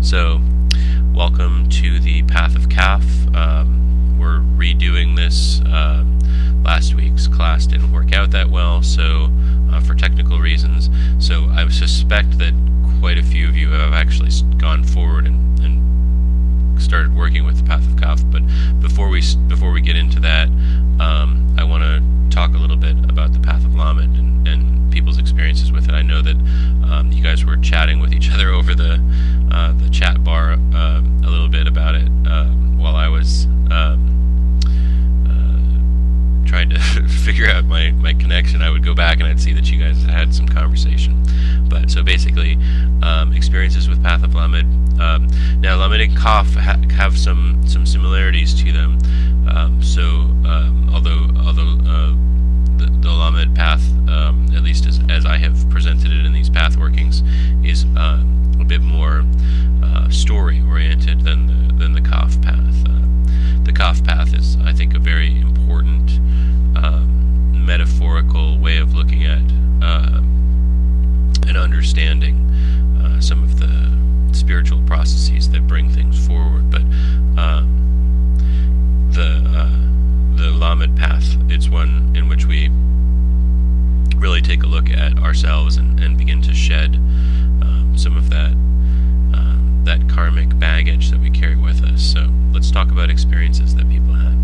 So, welcome to the Path of Kaph. We're redoing this. Last week's class didn't work out that well, so for technical reasons. So I suspect that quite a few of you have actually gone forward and started working with the Path of Kaph. But before we get into that, I want to talk a little bit about the Path of Lamed and people's experiences with it. I know that you guys were chatting with each other over the chat bar a little bit about it while I was trying to figure out my connection. I would go back and I'd see that you guys had some conversation. But so basically, experiences with Path of Lamed. Now, Lamed and Kaph have some similarities to them. Although the Lamed path, at least as I have presented it in these path workings, is a bit more story oriented than the Kaph path. The Kaph path is, I think, a very important metaphorical way of looking at and understanding some of the spiritual processes that bring things forward. But the Lamed path, it's one in which we really take a look at ourselves and begin to shed some of that karmic baggage that we carry with us. So let's talk about experiences that people had.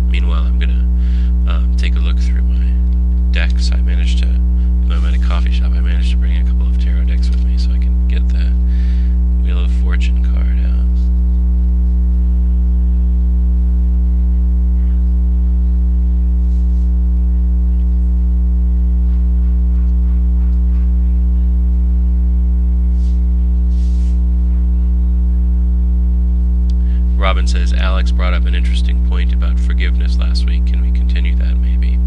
Meanwhile, I'm going to take a look through my decks. I'm at a coffee shop. I managed to bring a couple of tarot decks with me so I can get the Wheel of Fortune card out. Robin says, Alex brought up an interesting point about forgiveness last week. Can we continue that, maybe?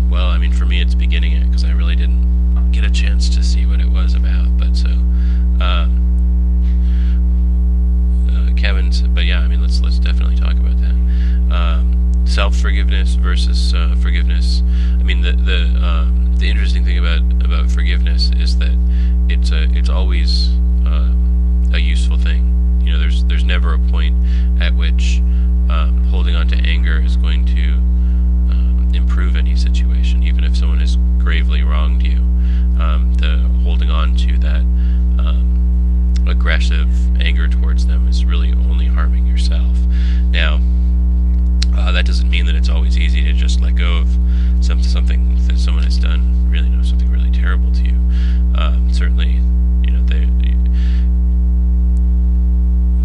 Well, I mean, for me, it's beginning it, because I really didn't get a chance to see what it was about. But so, Kevin said, but yeah, I mean, let's definitely talk about that. Self-forgiveness versus forgiveness. I mean, the interesting thing about forgiveness is that it's always a useful thing. You know, there's never a point at which holding on to anger is going to improve any situation, even if someone has gravely wronged you. The holding on to that aggressive anger towards them is really only harming yourself. Now, that doesn't mean that it's always easy to just let go of something that someone has done, something really terrible to you. Certainly,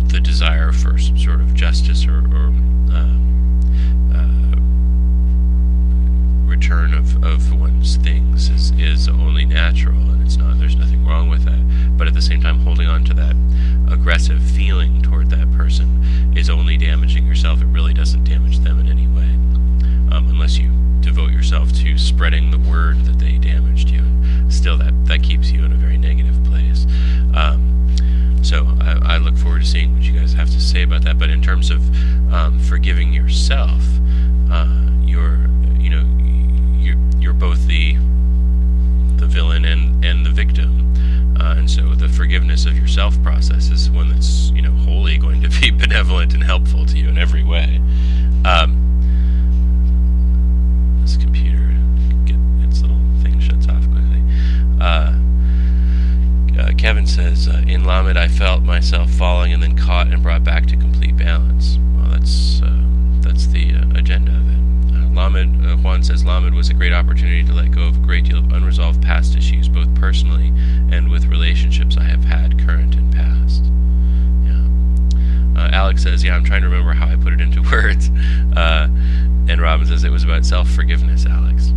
the desire for some sort of justice or return of one's things is only natural, and there's nothing wrong with that. But at the same time, holding on to that aggressive feeling toward that person is only damaging yourself. It really doesn't damage them in any way, unless you devote yourself to spreading the word that they damaged you. And still, that keeps you in a very negative place. So I look forward to seeing what you guys have to say about that. But in terms of forgiving yourself, you're both the villain and the victim, and so the forgiveness of yourself process is one that's wholly going to be benevolent and helpful to you in every way. This computer, its little thing shuts off quickly. Kevin says, in Lamed I felt myself falling and then caught and brought back to complete balance. Well, that's the agenda of it. Juan says, Lamed was a great opportunity to let go of a great deal of unresolved past issues, both personally and with relationships I have had, current and past. Yeah. Alex says, yeah, I'm trying to remember how I put it into words. And Robin says it was about self-forgiveness, Alex.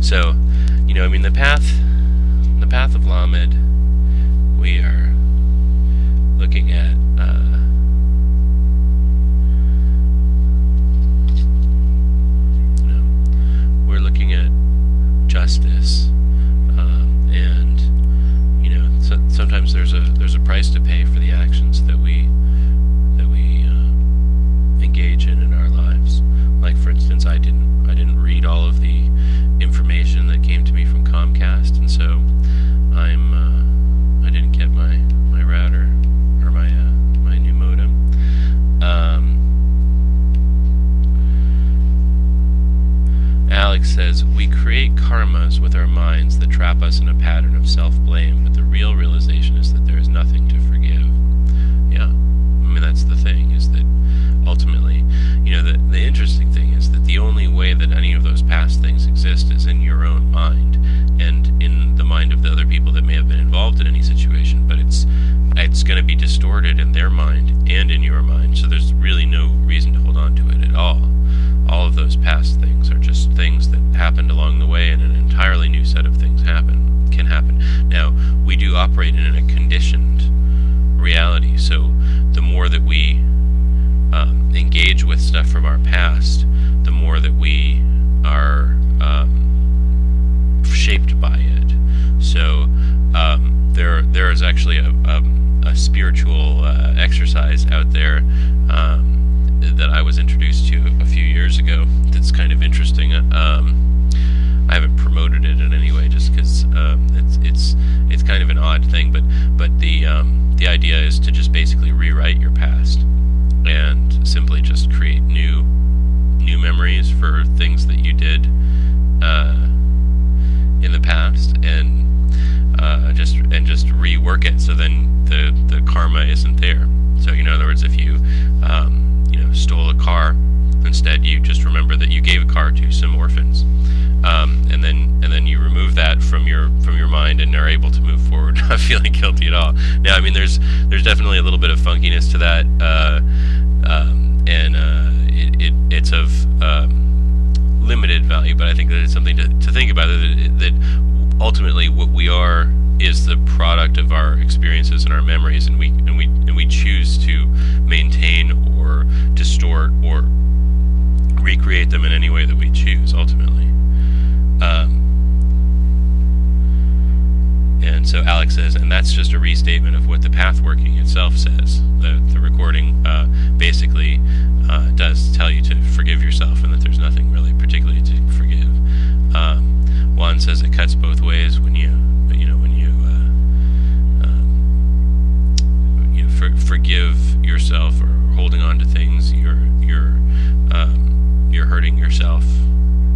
So, the path of Lamed, we are looking at justice, and sometimes there's a price to pay for the actions that we engage in our lives. Like, for instance, I didn't Alex says, we create karmas with our minds that trap us in a pattern of self-blame, but the real realization is that there is nothing to forgive. Yeah, I mean, that's the thing, is that ultimately, the interesting thing is that the only way that any of those past things exist is in your own mind, and in the mind of the other people that may have been involved in any situation, but it's going to be distorted in their mind and in your mind, so there's really no reason to hold on to it at all. All of those past things are just things that happened along the way, and an entirely new set of things can happen. Now, we do operate in a conditioned reality, so the more that we engage with stuff from our past, the more that we are shaped by it. So there is actually a spiritual exercise out there that I was introduced to a few years ago that's kind of interesting. I haven't promoted it in any way, just because it's kind of an odd thing, but the idea is to just basically rewrite your past and simply just create new memories for things that you did in the past, and just rework it, so then the karma isn't there. So, in other words, if you stole a car, instead you just remember that you gave a car to some orphans, and then you remove that from your mind and are able to move forward, not feeling guilty at all. Now, I mean, there's definitely a little bit of funkiness to that, and it's of limited value, but I think that it's something to think about. That ultimately what we are is the product of our experiences and our memories, and we choose to maintain or distort or recreate them in any way that we choose, ultimately. And so Alex says, and that's just a restatement of what the Pathworking itself says. The recording basically does tell you to forgive yourself, and that there's nothing really particularly to forgive. Juan says it cuts both ways when you forgive yourself or holding on to things. You're hurting yourself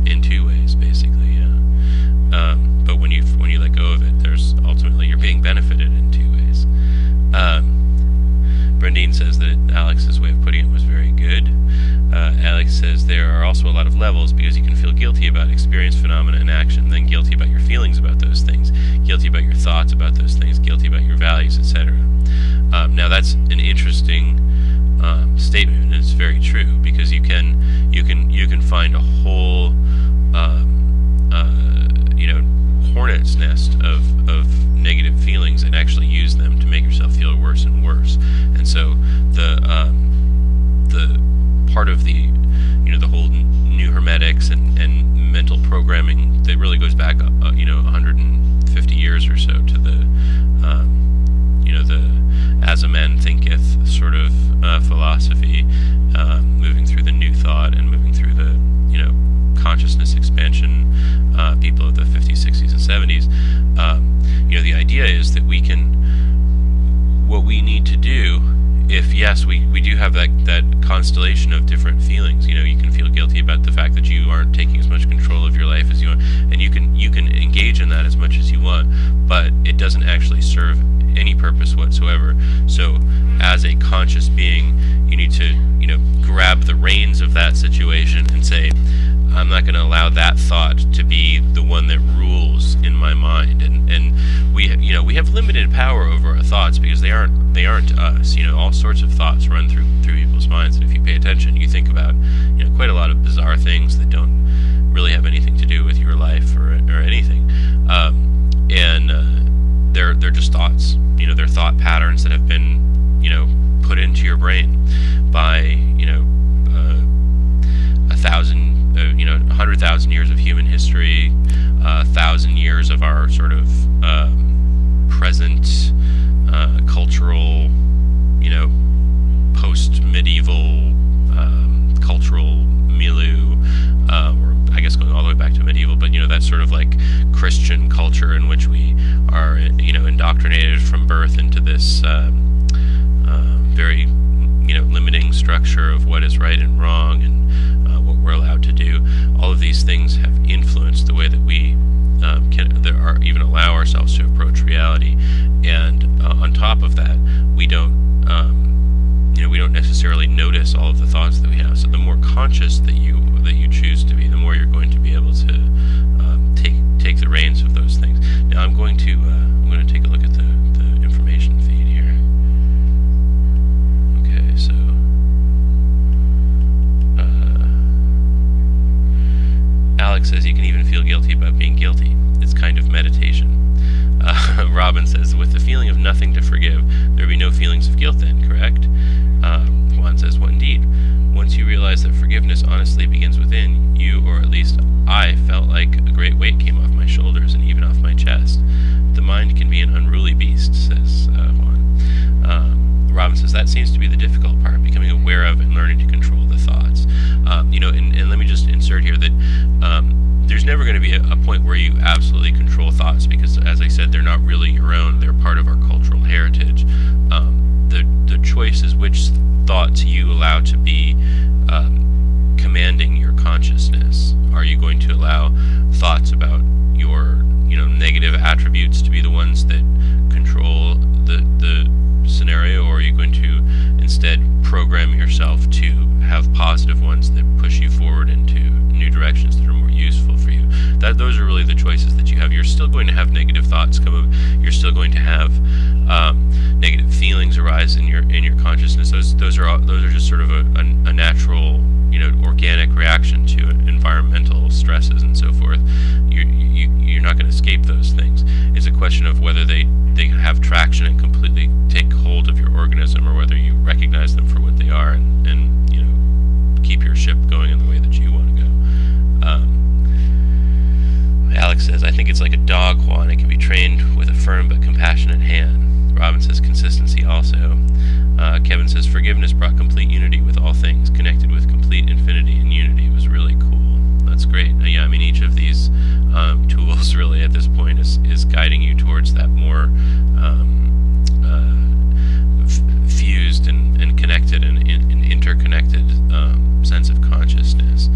in two ways, basically. Yeah. But when you let go of it, there's ultimately you're being benefited in two ways. Brendine says that Alex's way of putting it was very good. Alex says there are also a lot of levels, because you can feel guilty about experience, phenomena, and action, then guilty about your feelings about those things, guilty about your thoughts about those things, guilty about your values, etc. Now that's an interesting statement, and it's very true, because you can find a whole hornet's nest of negative feelings and actually use them to make yourself feel worse and worse. And so the part of the whole new hermetics and mental programming that really goes back 150 years or so to the as a man thinketh sort of philosophy, moving through the new thought and moving through the consciousness expansion, people of the 50s, 60s, and 70s. The idea is that what we need to do, if yes, we do have that constellation of different feelings. You can feel guilty about the fact that you aren't taking as much control of your life as you want, and you can engage in that as much as you want, but it doesn't actually serve any purpose whatsoever. So as a conscious being, you need to grab the reins of that situation and say, I'm not going to allow that thought to be the one that rules in my mind. And we have limited power over our thoughts, because they aren't us. All sorts of thoughts run through people's minds, and if you pay attention, you think about quite a lot of bizarre things that don't really have anything to do with your life or anything. They're just thoughts. They're thought patterns that have been put into your brain by 100,000 years of human history, 1,000 years of our sort of present cultural, post-medieval cultural milieu, or I guess going all the way back to medieval, but that sort of like Christian culture in which we are indoctrinated from birth into this very limiting structure of what is right and wrong, and what we're allowed to do. All of these things have ourselves to approach reality. And on top of that, we don't necessarily notice all of the thoughts that we have. So the more conscious that you choose to be, the more you're going to be able to take the reins of those things. Now I'm going to take a look at the information feed here. Okay, so Alex says you can even feel guilty about being guilty. It's kind of meditation. Robin says, with the feeling of nothing to forgive, there would be no feelings of guilt then, correct? Juan says, well, indeed. Once you realize that forgiveness honestly begins within, you, or at least I, felt like a great weight came off my shoulders and even off my chest. The mind can be an unruly beast, says Juan. Robin says, that seems to be the difficult part, becoming aware of and learning to control the thoughts. And let me just insert here that there's never going to be a point where you absolutely control thoughts, because, as I said, they're not really your own. They're part of our cultural heritage. The choice is which thoughts you allow to be commanding your consciousness. Are you going to allow thoughts about your negative attributes to be the ones that control the scenario, or are you going to instead program yourself to have positive ones that push you forward into new directions that are more useful for you? Those are really the choices that you have. You're still going to have negative thoughts come up. You're still going to have negative feelings arise in your consciousness. Those are just sort of a natural, organic reaction to environmental stresses and so forth. You're not going to escape those things. It's a question of whether they have traction and completely take hold of your organism, or whether you recognize them for what they are and keep your ship going in the way that you want to go. Alex says, I think it's like a dog, Juan. It can be trained with a firm but compassionate hand. Robin says, consistency also. Kevin says, forgiveness brought complete unity with all things, connected with complete infinity and unity. It was really cool. That's great. Yeah, each of these tools really at this point is guiding you towards that more fused and connected and interconnected sense of consciousness.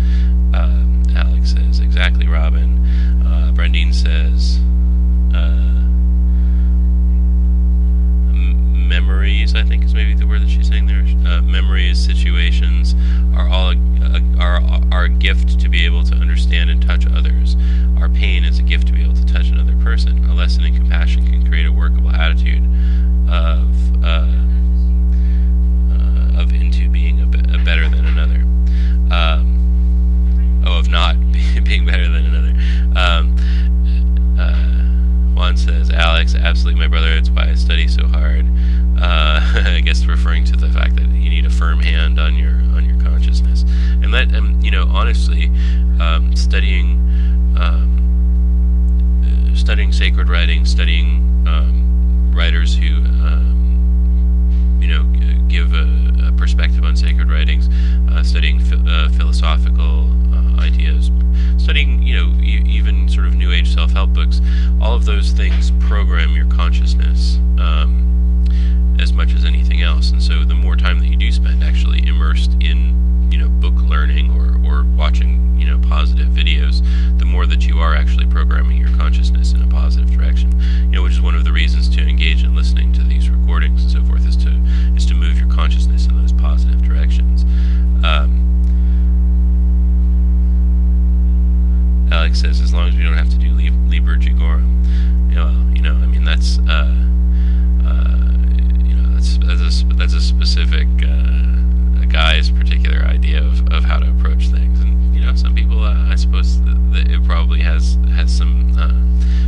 Alex says, exactly, Robin. Brandine says, memories, I think is maybe the word that she's saying there. Memories, situations are all are a gift to be able to understand and touch others. Our pain is a gift to be able to touch another person. A lesson in compassion can create a workable attitude of into being a better than another. Of not being better than another. Juan says, Alex, absolutely, my brother. It's why I study so hard. I guess referring to the fact that you need a firm hand on your consciousness, and that, honestly, studying sacred writing, studying writers who give a perspective on sacred writings, studying philosophical ideas, studying even sort of New Age self-help books. All of those things program your consciousness as much as anything else. And so the more time that you do spend actually immersed in book learning or watching positive videos, the more that you are actually programming your consciousness in a positive direction. Which is one of the reasons to engage in listening to these recordings and so forth, is to move your consciousness in those positive directions. Alex says, as long as we don't have to do Liber Jigorum. That's a specific a guy's particular idea of how to approach things, and some people, I suppose that it probably has some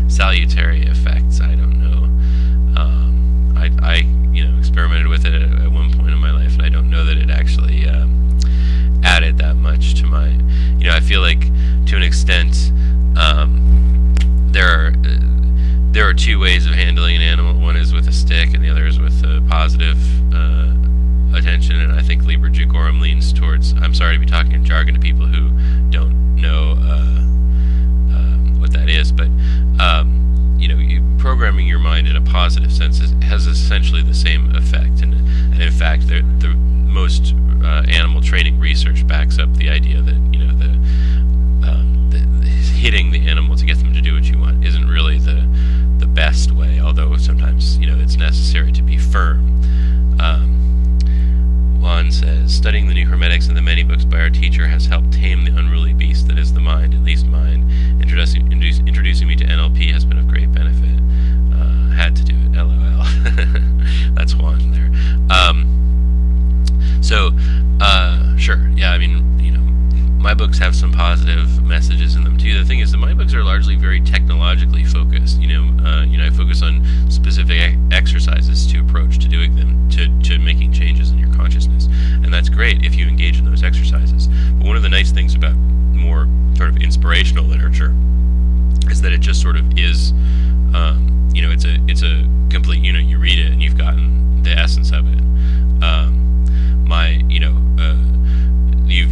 salutary effects. I don't know. I experimented with it at one point in my life, and I don't know that it actually added that much to my. I feel like to an extent there are two ways of handling an animal. One is with a stick, and the other is with positive attention. And I think Liber Jugorum leans towards. I'm sorry to be talking in jargon to people who don't know what that is, but programming your mind in a positive sense has essentially the same effect. And in fact, the most animal training research backs up the idea that hitting the animal to get them to do what you want isn't really the necessary to be firm. Juan says, studying the new hermetics and the many books by our teacher has helped tame the unruly beast that is the mind, at least mine. Introducing me to NLP has been of great benefit. Had to do it, LOL. That's Juan there. Sure, yeah, I mean, my books have some positive messages in them too. The thing is that my books are largely very technologically focused. I focus on specific exercises to approach to doing them, to making changes in your consciousness, and that's great if you engage in those exercises. But one of the nice things about more sort of inspirational literature is that it just sort of is, it's a complete, you read it and you've gotten the essence of it.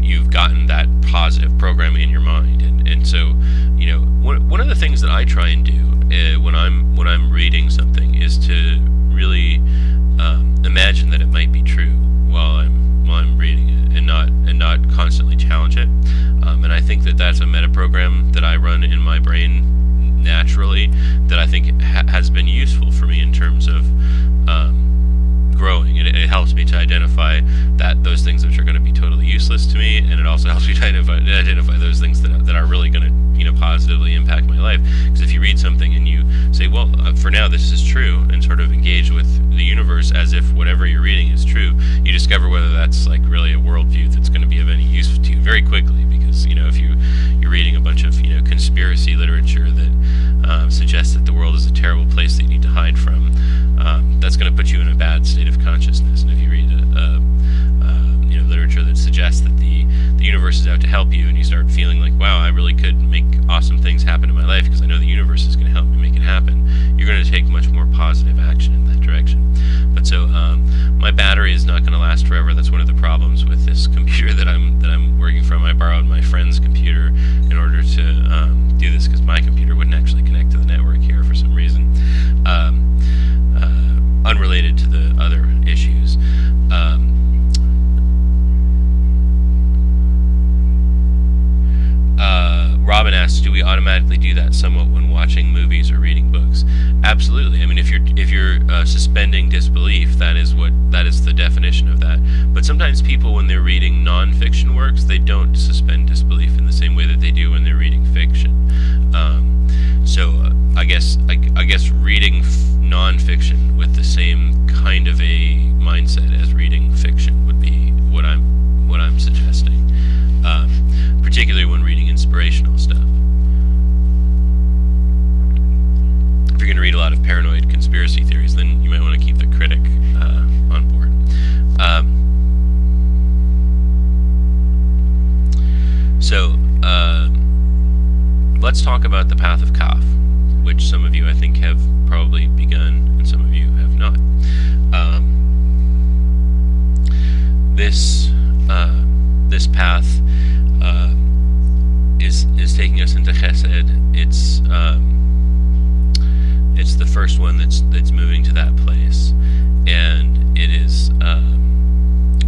You've gotten that positive programming in your mind, and so one of the things that I try and do when I'm reading something is to really imagine that it might be true while I'm reading it, and not constantly challenge it. And I think that that's a meta program that I run in my brain naturally that I think has been useful for me in terms of growing. It helps me to identify those things which are going to be totally useless to me, and it also helps me to identify those things that are really going to positively impact my life. Because if you read something and you say, well, for now this is true, and sort of engage with the universe as if whatever you're reading is true, you discover whether that's like really a worldview that's going to be of any use to you very quickly. Because if you're reading a bunch of conspiracy literature that suggests that the world is a terrible place that you need to hide from, that's going to put you in a bad state of consciousness. And if you read literature that suggests that the universe is out to help you, and you start feeling like, wow, I really could make awesome things happen in my life because I know the universe is going to help me make it happen, you're going to take much more positive action in that direction. But so my battery is not going to last forever. That's one of the problems with this computer that I'm working from. I borrowed my friend's computer in order to do this because my computer wouldn't actually connect to the network here for some reason, unrelated to the other issues. Robin asks, do we automatically do that somewhat when watching movies or reading books? Absolutely. I mean, if you're suspending disbelief, that is the definition of that. But sometimes people, when they're reading non-fiction works, they don't suspend disbelief in the same way that they do when they're reading fiction. I guess reading non-fiction with the same kind of a mindset as reading fiction would be what I'm suggesting. Particularly when reading inspirational stuff. If you're going to read a lot of paranoid conspiracy theories, then you might want to keep the critic on board. Let's talk about the Path of Kaph, which some of you, I think, have probably begun, and some of you have not. This path is taking us into Chesed. It's the first one that's moving to that place, and it is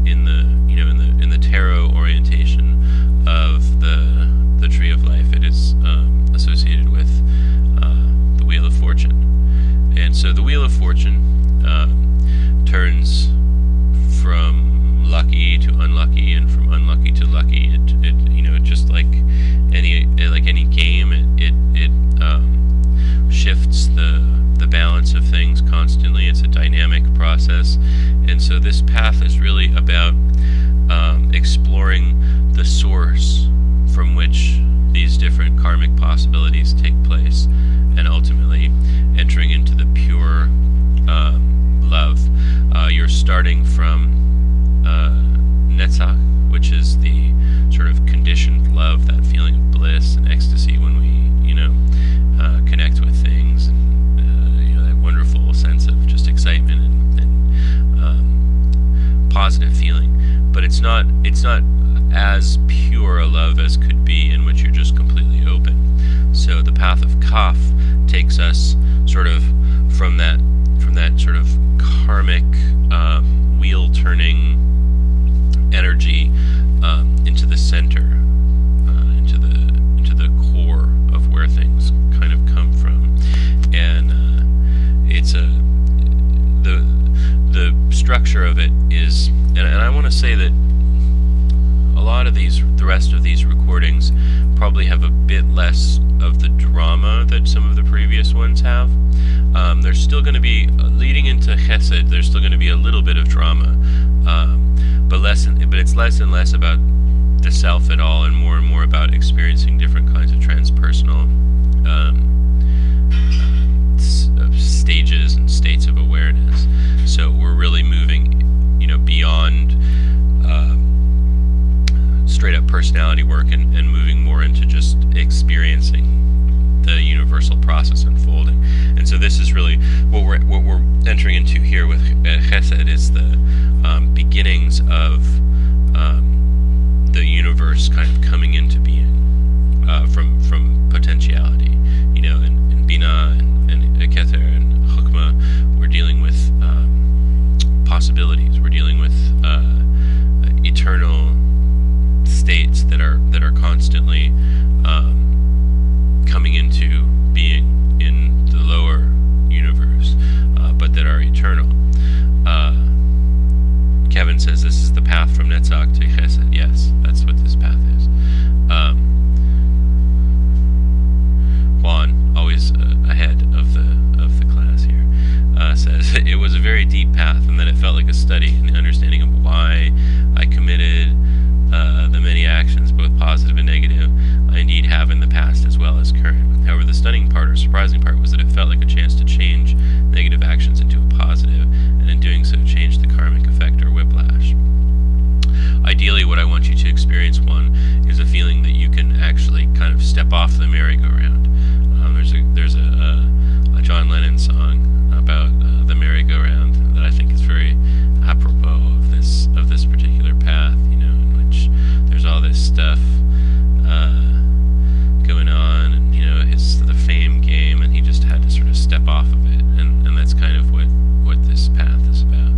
in the tarot orientation of the Tree of Life. It is associated with the Wheel of Fortune, and so the Wheel of Fortune turns from lucky to unlucky, and from unlucky to lucky. It just like any game, it shifts the balance of things constantly. It's a dynamic process, and so this path is really about exploring the source from which these different karmic possibilities take place, and ultimately entering into the pure love. You're starting from Netzach, which is the sort of conditioned love, that feeling of bliss and ecstasy when we, connect with things, and that wonderful sense of just excitement and positive feeling. But it's not as pure a love as could be, in which you're just completely open. So the Path of Kaph takes us sort of from that sort of karmic wheel turning energy into the center, into the core of where things kind of come from, and it's structure of it is, and I want to say that a lot of the rest of these recordings probably have a bit less of the drama that some of the previous ones have. There's still going to be, leading into Chesed, there's still going to be a little bit of drama, but it's less and less about the self at all, and more about experiencing different kinds of transpersonal stages and states of awareness. So we're really moving, beyond straight up personality work and moving more into just experiencing the universal process unfolding. And so this is really what we're entering into here with Chesed, is the beginnings of the universe kind of coming into being from potentiality. In Bina and Keter and Chokmah, we're dealing with possibilities. We're dealing with eternal states that are constantly coming into being in the lower universe, but that are eternal. Kevin says this is the path from Netzach to Chesed. Yes, that's what this path is. Juan, always ahead of the class here, says it was a very deep path, and that it felt like a study in the understanding of why I committed the many actions, both positive and negative, I indeed have in the past as well as current. However, the stunning part or surprising part was that it felt like a chance to change negative actions into a positive, and in doing so change the karmic effect or whiplash. Ideally, what I want you to experience, one, is a feeling that you can actually kind of step off the merry-go-round. There's a John Lennon song about the merry-go-round that I think is very apropos of this particular path, in which there's all this stuff going on, and the fame game, and he just had to sort of step off of it, and that's kind of what this path is about.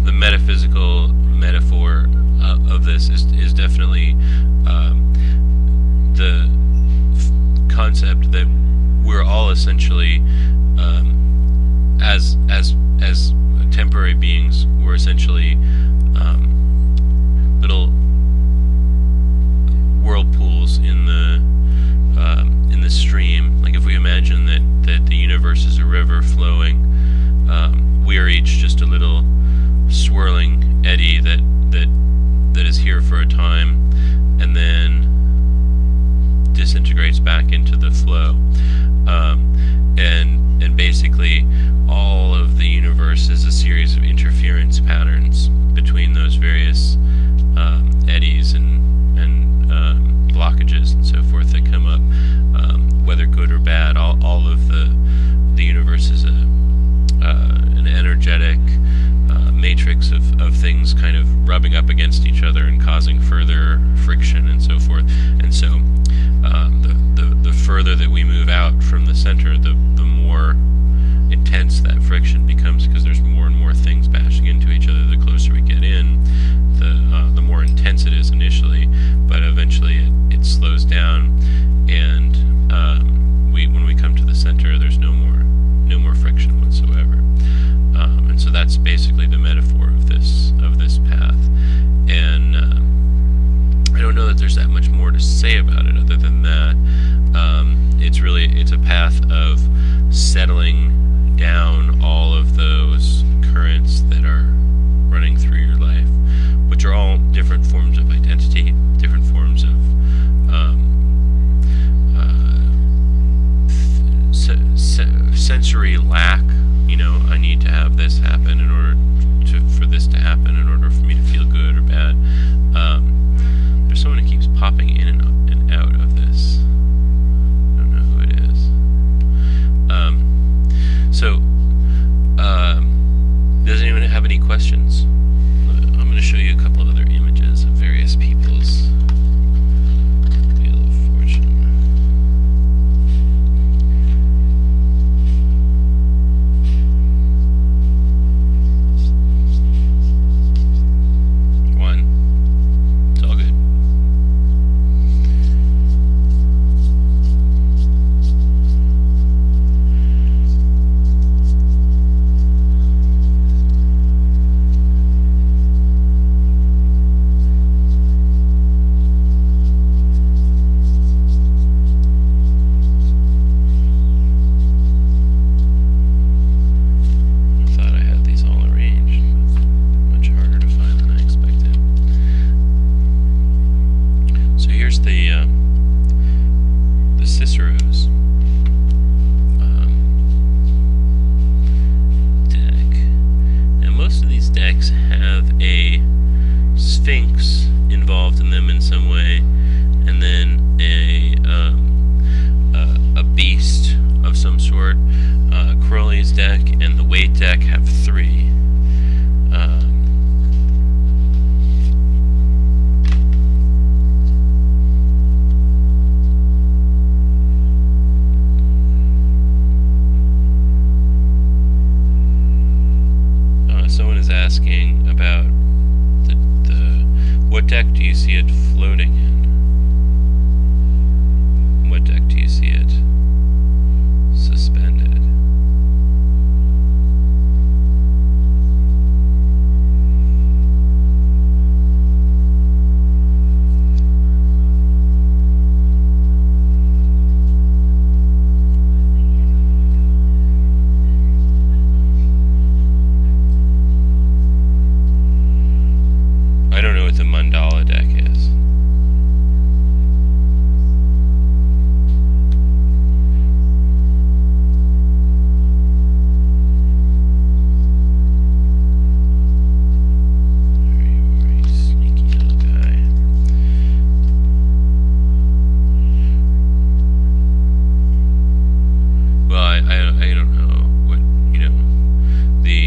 The metaphysical metaphor of this is definitely the concept that we're all essentially, as temporary beings, we're essentially little whirlpools in the stream. Like if we imagine that the universe is a river flowing, we are each just a little swirling eddy that is here for a time and then disintegrates back into the flow. And basically all of the universe is a series of interference patterns between those various eddies and blockages and so forth that come up, whether good or bad. All of the universe is an energetic matrix of things kind of rubbing up against each other and causing further friction and so forth. And so the further that we move out from the center, the more intense that friction becomes, because there's more and more things bashing into each other. The closer we get in, the more intense it is initially, but eventually it slows down, and when we come to the center, there's no more friction whatsoever. And so that's basically the metaphor of this path. And I don't know that there's that much more to say about it other than that. It's a path of settling down all of those currents that are running through your life, which are all different forms of identity, different forms of sensory lack. I need to have this happen in order for this to happen, in order for me to feel good or bad. There's someone who keeps popping in and weight deck have 3. Someone is asking about what deck do you see it floating in? What deck do you see it suspended? I don't know what the mandala deck is. Very sneaky little guy. Well, I don't know what, the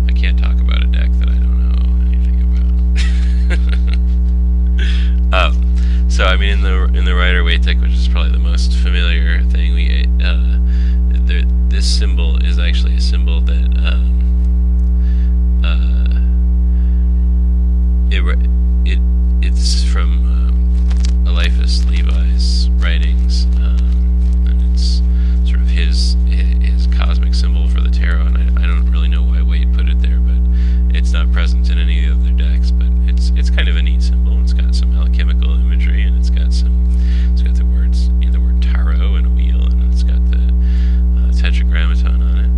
I can't talk about a deck that I don't know anything about. So I mean, in the Rider-Waite deck, which is probably the most familiar thing, this symbol is actually a symbol that it's from Eliphas Levi's writings, and it's sort of his cosmic symbol for the tarot. And I don't really know why Waite put it there, but it's not present in any of the other decks. But it's kind of a neat symbol. It's got some alchemical imagery, and it's got the words, the word tarot and a wheel, and it's got the tetragrammaton on it.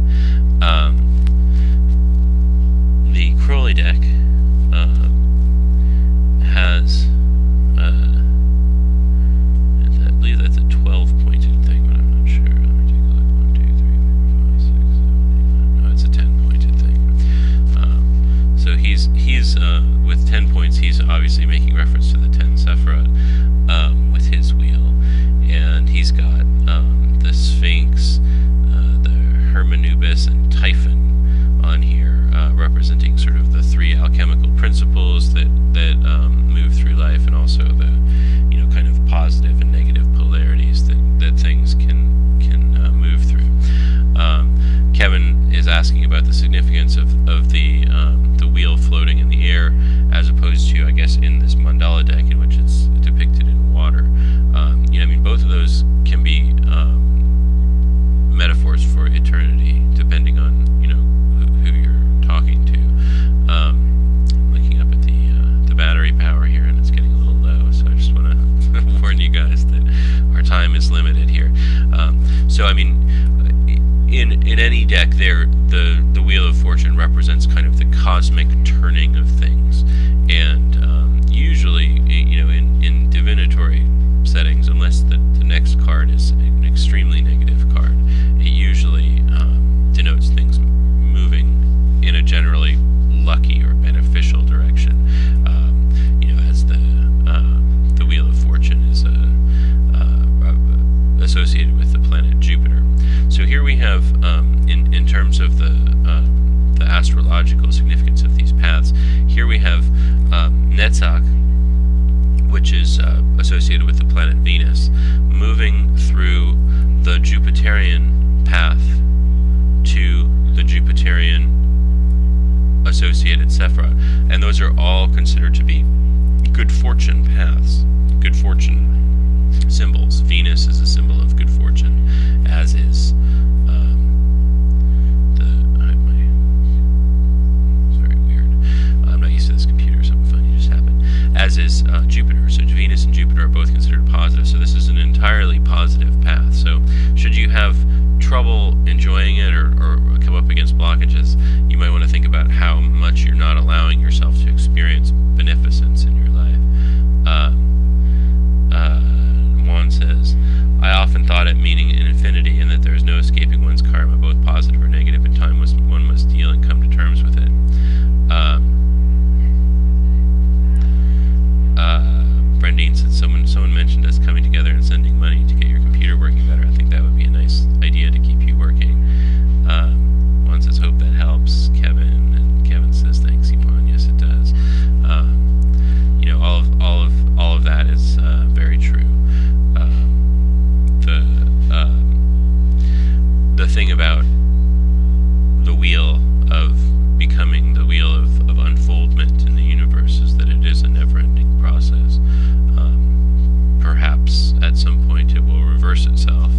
The Crowley deck has, I believe that's a 12-pointed thing, but I'm not sure. Let me take a look. 1, 2, 3, 4, 5, 6, 7, 8, 9. No, it's a 10-pointed thing. So he's with 10 points. He's obviously making reference to the 10 Sephiroth with his wheel, and he's got the Sphinx, the Hermanubis, and Typhon on here, representing sort of the 3 alchemical principles that move through life, and also the kind of positive and negative polarities that things can move through. Kevin is asking about the significance of the wheel floating in the air, as opposed to, I guess, in this mandala deck, in which it's depicted in water. Both of those can be metaphors for eternity, depending on who you're talking to. Looking up at the battery power here, and it's getting a little low, so I just want to warn you guys that our time is limited here. In any deck, the Wheel of Fortune represents kind of the cosmic turning of things, and usually, in divinatory settings, unless the next card is an extremely negative card, it usually denotes things moving in a generally lucky or beneficial direction. As the Wheel of Fortune is associated with the planet Jupiter. So here we have, in terms of the astrological significance of these paths, here we have Netzach, which is associated with the planet Venus, moving through the Jupiterian path to the Jupiterian associated Sephiroth, and those are all considered to be good fortune paths, good fortune symbols. Venus is a symbol of good fortune, as is it's very weird. I'm not used to this computer, something funny just happened. As is Jupiter. So Venus and Jupiter are both considered positive. So this is an entirely positive path. So should you have trouble enjoying it or come up against blockages, you might want to think about how much you're not allowing yourself to experience beneficence in your life. Juan says, I often thought it meaning in infinity, and that there is no escaping one's karma, both positive or negative. In time, one must deal and come to terms with it. Brendine said someone mentioned us coming together and sending money to get your computer working better. I think that would be a nice idea to keep you working. thing about the wheel of becoming, the wheel of unfoldment in the universe, is that it is a never-ending process. Perhaps at some point it will reverse itself,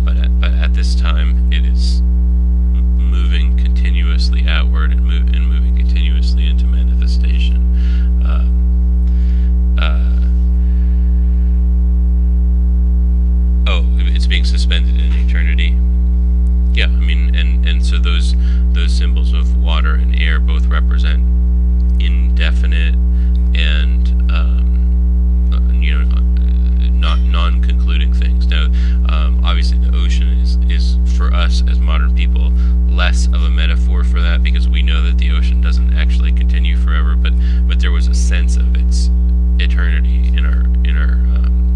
but at this time it is moving continuously outward and moving continuously into manifestation. It's being suspended in eternity. Yeah, I mean, and so those symbols of water and air both represent indefinite and not non-concluding things. Now, obviously, the ocean is for us as modern people less of a metaphor for that, because we know that the ocean doesn't actually continue forever. But there was a sense of its eternity in our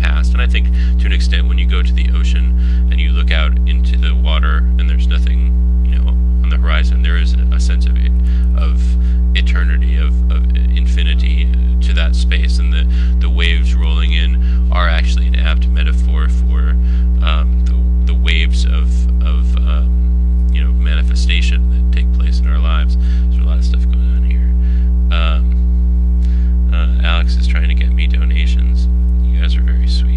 past, and I think to an extent, when you go to the ocean and you look out into the water and there's nothing, on the horizon, there is a sense of eternity, of infinity to that space, and the waves rolling in are actually an apt metaphor for the waves of manifestation that take place in our lives. There's a lot of stuff going on here. Alex is trying to get me donations. You guys are very sweet.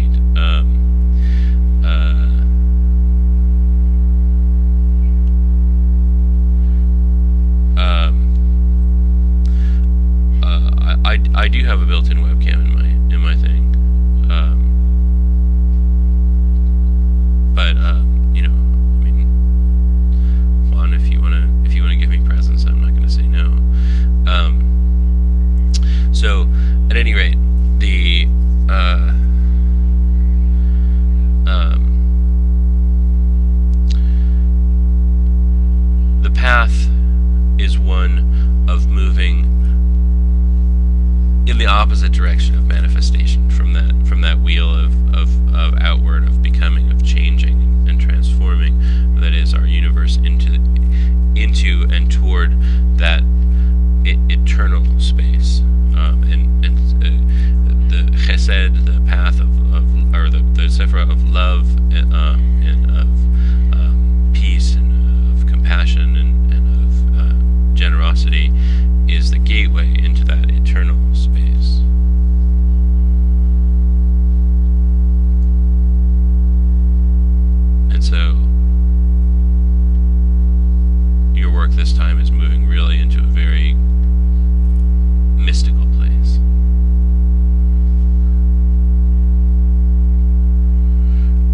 I do have a built-in webcam in my thing, but Juan, if you wanna give me presents, I'm not gonna say no. So at any rate, the path is one of moving in the opposite direction of manifestation, from that wheel of outward, of becoming, of changing and transforming, that is our universe, into and toward that eternal space, and the Chesed, the path or the sephira of love, and of peace, and of compassion, and of generosity, is the gateway into that eternal space. And so your work this time is moving really into a very mystical place.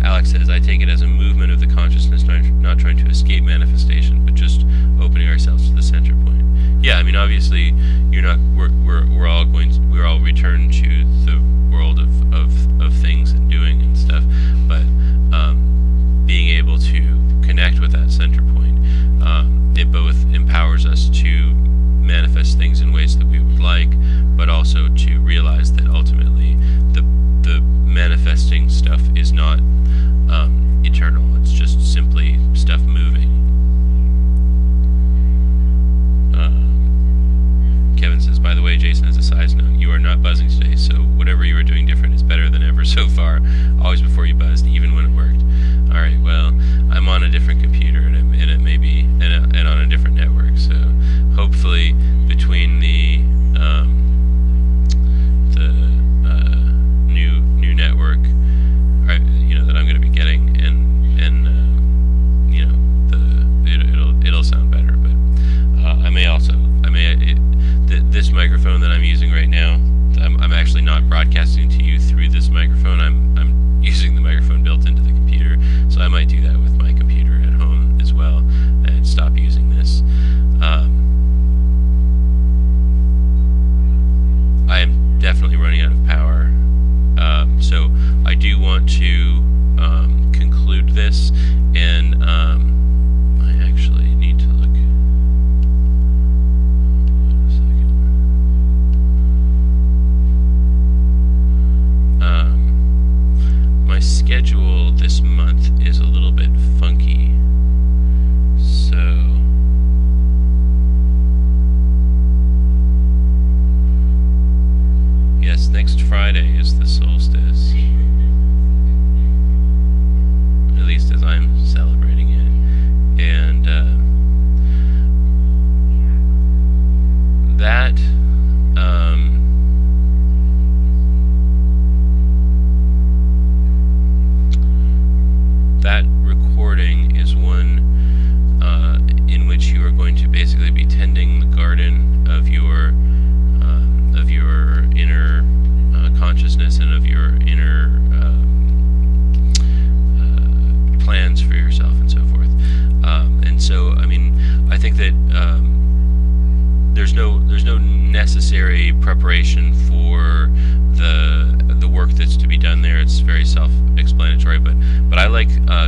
Alex says, I take it as a movement of the consciousness, not trying to escape manifestation, but just opening ourselves to the center point. Yeah, I mean, obviously, we're all return to the world of things and doing and stuff, but being able to connect with that center point, it both empowers us to manifest things in ways that we would like, but also to realize that ultimately the manifesting stuff is not eternal. It's just simply stuff moving. Kevin says, by the way, Jason, as a side note, you are not buzzing today, so whatever you are doing different is better than ever so far. Always before you buzzed, even when it worked. Alright, well, I'm on a different computer, and it may be, and on a different network, so hopefully between the new network, that I'm going to be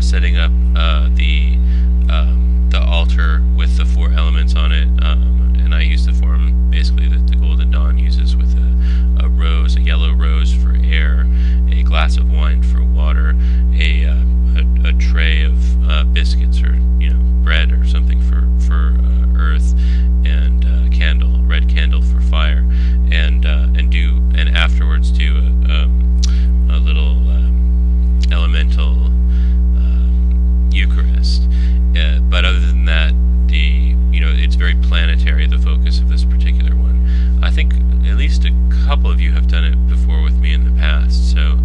setting up the altar with the 4 elements on it, and I use the form basically that the Golden Dawn uses, with a rose, a yellow rose for air, a glass of wine for water, a tray of biscuits or bread or something for earth, and a candle, a red candle for fire, and afterwards do a little elemental Eucharist. But other than that, it's very planetary, the focus of this particular one. I think at least a couple of you have done it before with me in the past, so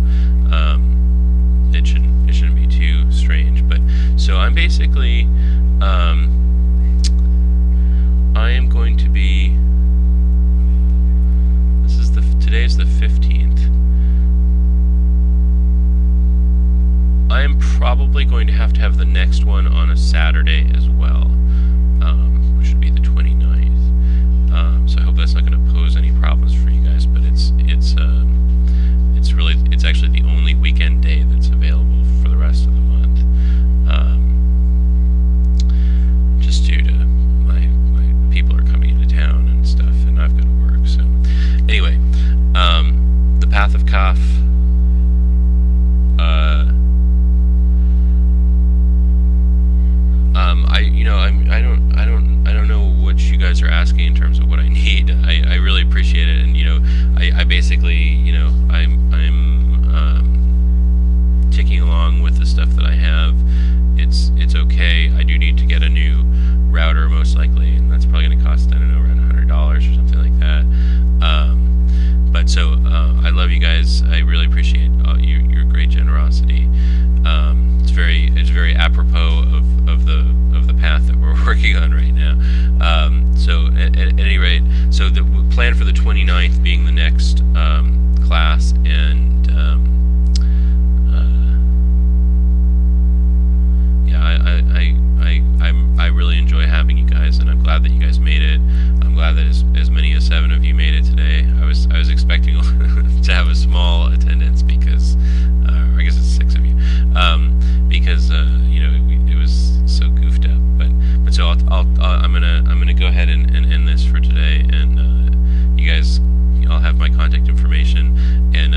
it shouldn't be too strange. But so I'm basically I am going to be. Today's the 15th. I am probably going to have the next one on a Saturday as well, which would be the 29th. So I hope that's not going to pose any problems for you guys. But it's actually the only weekend day that's available for the rest of the month, just due to my people are coming into town and stuff, and I've got to work. So anyway, the Path of Kaph. I don't know what you guys are asking in terms of what I need. I really appreciate it, and I basically I'm ticking along with the stuff that I have. It's okay. I do need to get a new router most likely, and that's probably going to cost, I don't know, around $100 or something like that. But so I love you guys. I really appreciate your great generosity. It's very apropos of the path that we're working on right now. So at any rate, so the plan for the 29th being the next class, and I really enjoy having you guys, and I'm glad that you guys made it. I'm glad that as many as 7 of you made it today. I was expecting to have a small attendance because, I guess it's 6 of you, because it was so goofed up. But so I'm gonna go ahead and end this for today, and you guys, I'll have my contact information, and